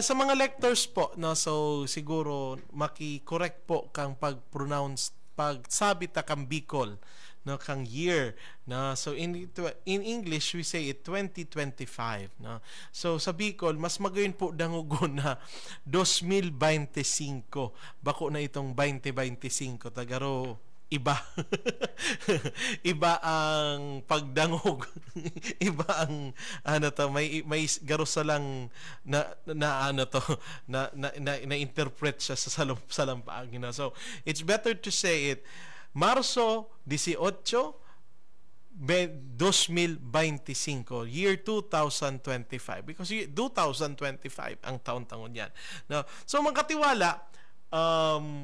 sa mga lectors po, no, so siguro maki-correct po kang pag-pronounce, pagsabi ta kang Bicol, no, kang year, no. So in English we say it 2025, no. So sa Bicol mas magayon po dangugon na 2025 bako na itong 2025 tagaro iba. Iba ang pagdangog. Iba ang may garo sa lang na interpret siya sa salampaag, you know. So it's better to say it Marso 18 2025, year 2025, because 2025 ang taon-taon yan, no? So magkatiwala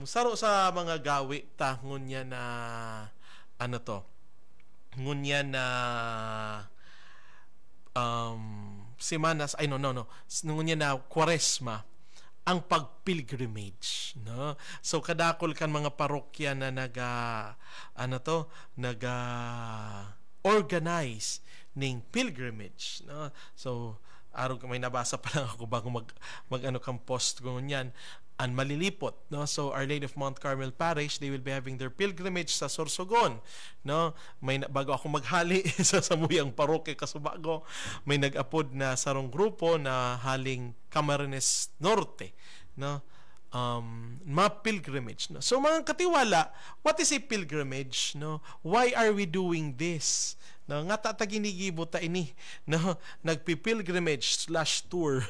saro sa mga gawi ta ngunya na ngunya na semanas ngunya na Kwaresma, ang pagpilgrimage, no? So kadakol kan mga parokya na organize ning pilgrimage, no? So araw may nabasa pa lang ako bago mag kang post ko ngunyan, ang malilipot, no? So Our Lady of Mount Carmel Parish, they will be having their pilgrimage sa Sorsogon, no? May bago ako maghali sa samuyang parokya Kasubago, may nag-upod na sarong grupo na haling Camarines Norte, no? Pilgrimage, no? So mga katiwala, what is a pilgrimage, no? Why are we doing this? No, nga tataginigibo ta ini, no, nagpi-pilgrimage/tour,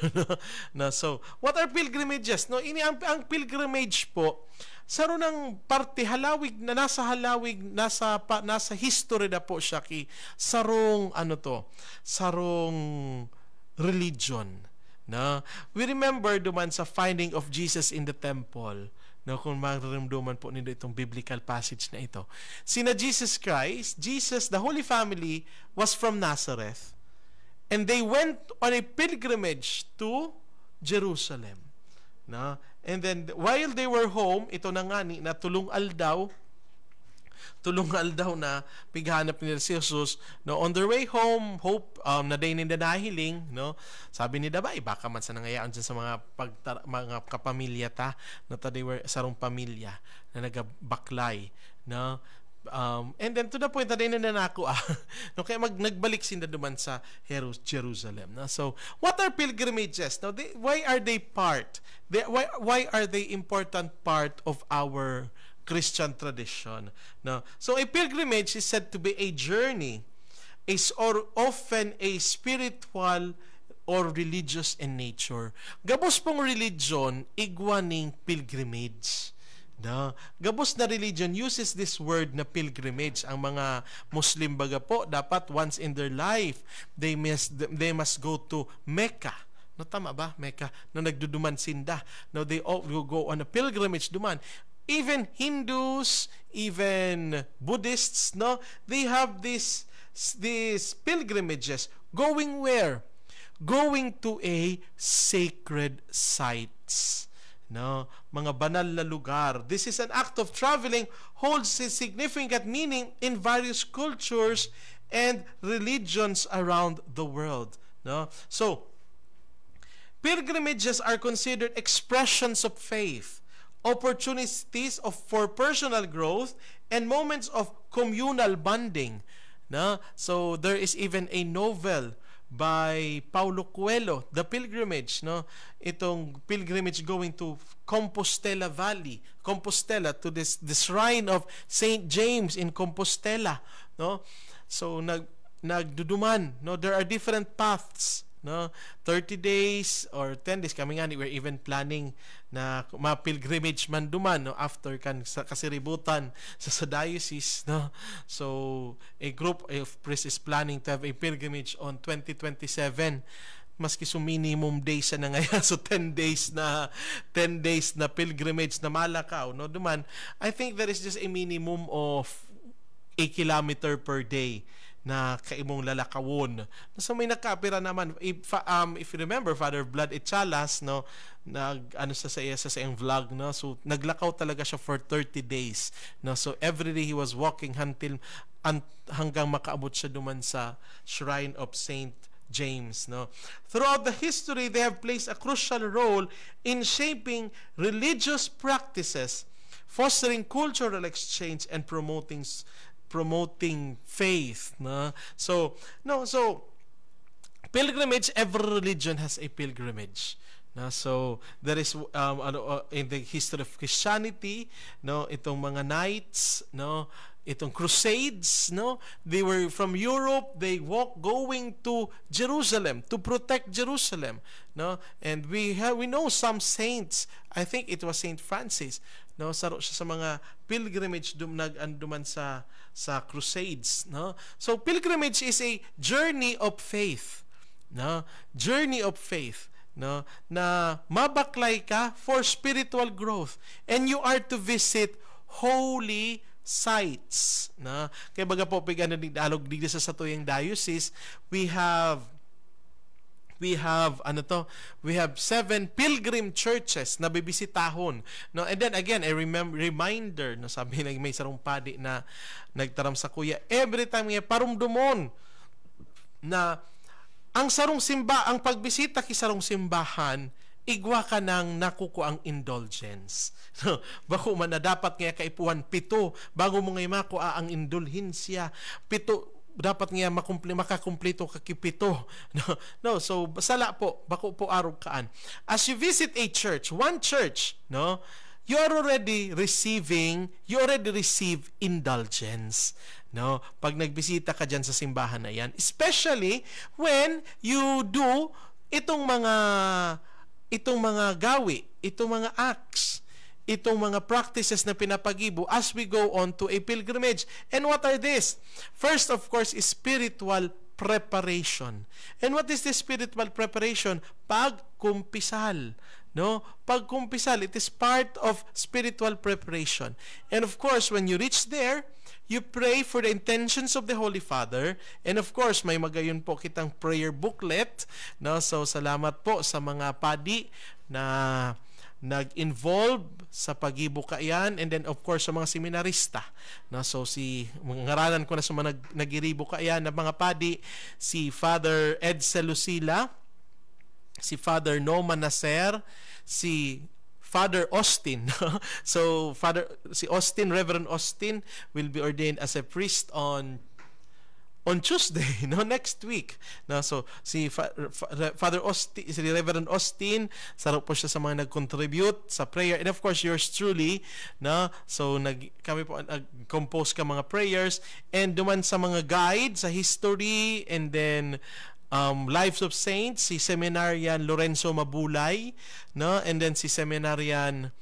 no. So what are pilgrimages, no? Ini ang pilgrimage po saro ng parte halawig na nasa history na po siya ki sarong sarong religion, no. We remember duman sa finding of Jesus in the temple, no, kung mararamdaman po nito itong biblical passage na ito. Sina Jesus Christ, the Holy Family was from Nazareth, and they went on a pilgrimage to Jerusalem, no? And then while they were home, ito na nga ni na tulong aldaw na pighanap nila si Jesus, no. On their way home, hope na day ninda nahiling, no. Sabi ni Dabay, baka man sa nangayaan dyan sa mga kapamilya ta, no, they were sarong pamilya na nagabaklay, no. And then to the point na din na nako no, kaya nagbalik sinda duman sa Jerusalem, no? So what are pilgrimages, no? Why are they important part of our Christian tradition, no? So a pilgrimage is said to be a journey, or often a spiritual or religious in nature. Gabos pong religion igwaning pilgrimage, no? Gabos na religion uses this word na pilgrimage. Ang mga Muslim baga po, dapat once in their life they must go to Mecca. No, tama ba? Mecca. No, nagduduman sinda. No, they all go on a pilgrimage duman. Even Hindus, even Buddhists, no, they have these pilgrimages. Going where? Going to a sacred sites, no, mga banal na lugar. This is an act of traveling, holds a significant meaning in various cultures and religions around the world, no. So pilgrimages are considered expressions of faith, opportunities for personal growth, and moments of communal bonding, no? So there is even a novel by Paulo Coelho, The Pilgrimage, no? Itong pilgrimage going to Compostela Valley, Compostela, to the shrine of Saint James in Compostela, no? So nagduduman, no? There are different paths, no, 30 days or 10 days kami nga we're even planning na ma-pilgrimage man duman, no, after kasiributan sa diocese, no. So a group of priests is planning to have a pilgrimage on 2027, maski so minimum days na ngayon, so 10 days na pilgrimage na Malacao, no, duman. I think there is just a minimum of 1 kilometer per day na kaimong lalakawon. So may nakapira naman, if you remember Father Vlad Echalas, no, sa iyang vlog, no, so naglakaw talaga siya for 30 days, no. So every day he was walking hanggang makaabot siya duman sa shrine of Saint James, no? Throughout the history, they have played a crucial role in shaping religious practices, fostering cultural exchange, and promoting faith, no? So pilgrimage, every religion has a pilgrimage. No, so there is in the history of Christianity, no, itong mga knights, no, itong crusades, no, they were from Europe, they going to Jerusalem to protect Jerusalem, no, and we know some saints. I think it was Saint Francis, no, saro siya sa mga pilgrimage duman sa crusades, no. So pilgrimage is a journey of faith, no, journey of faith, no, na mabaklay ka for spiritual growth, and you are to visit holy sites, no. Kaya baga po pigano ni dialog dito sa Satuyang Diocese, we have 7 pilgrim churches na bibisitahon, no. And then again, a reminder, no, sabi na may sarong padi na nagtaram sa kuya, every time nga parumdumon na ang pagbisita ki sarong simbahan, igwa ka nang nakuko ang indulgence. No, bako man na dapat nga kaipuan 7 bago mo nga makuha ang indulhensya. 7 dapat nga makakumpleto ka ki 7. No, so sala po, bako po arog kaan. As you visit a church, one church, no, you already receive indulgence. No, pag nagbisita ka diyan sa simbahan na yan, especially when you do itong mga gawi, itong mga acts, itong mga practices na pinapagibo as we go on to a pilgrimage. And what are this? First, of course, is spiritual preparation. And what is the spiritual preparation? Pagkumpisal. No? Pagkumpisal, it is part of spiritual preparation. And of course, when you reach there, you pray for the intentions of the Holy Father. And of course, may magayon po kitang prayer booklet. No? So, salamat po sa mga padi na nag-involve sa pagibo kayan. And then, of course, sa mga seminarista. No? So, ngaranan ko na sa mga nagiribo kayan na mga padi, si Father Edsel Lucila, si Father Norman Naser, si Father Austin. So Reverend Austin will be ordained as a priest on Tuesday, no, next week. No, so si Father Austin, si Reverend Austin, sarap po siya sa mga nag-contribute sa prayer, and of course yours truly, no. So kami po nag-compose ka mga prayers, and duman sa mga guide sa history, and then Lives of Saints, si Seminarian Lorenzo Mabulay, no, and then si Seminarian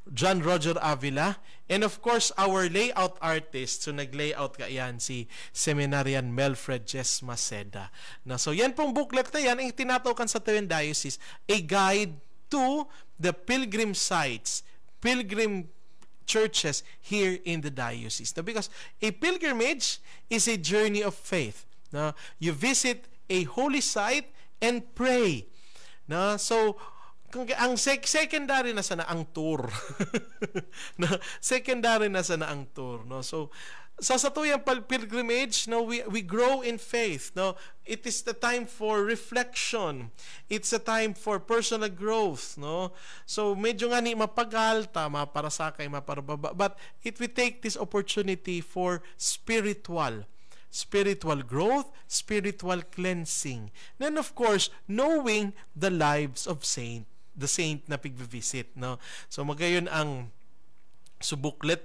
John Roger Avila, and of course our layout artist, so nag-layout ka yan, si Seminarian Melfred Jes Maceda. Na so yan pong booklet na yan ang tinatawag sa Satuyang Diocese, a guide to the pilgrim sites, pilgrim churches here in the diocese. Now, because a pilgrimage is a journey of faith. Now, you visit a holy site and pray. Now, so ang secondary na sana ang tour. No, secondary na sana ang tour, no. So sa satuyang pilgrimage, no, we grow in faith, no. It is the time for reflection. It's a time for personal growth, no. So medyo nga ni mapagalta, maparasakay, maparababa, but we take this opportunity for spiritual growth, spiritual cleansing. Then of course, knowing the lives of the saint na pigvivisit, no. So magayon ang subuklet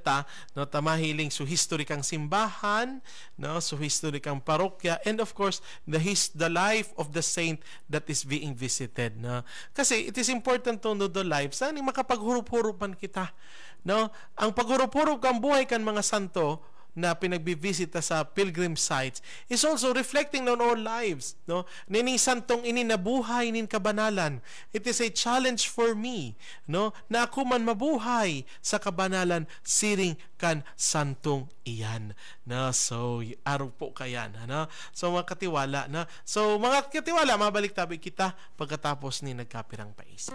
no, tamahiling so history kang simbahan, no, so history kang parokya, and of course the life of the saint that is being visited, no. Kasi it is important to know the lives, ani makapaghurup-hurupan kita, no. Ang paghurup-hurup kang buhay kan mga santo na pinagbibisita sa pilgrim sites is also reflecting on our lives, no. Nining santong ini nabuhay nin kabanalan. It is a challenge for me, no, na ako man mabuhay sa kabanalan siring kan santong iyan. Na so araw po kayan, no. So mga katiwala, na. So mga katiwala, mabalik tabi kita pagkatapos ni nagkapirang paisip.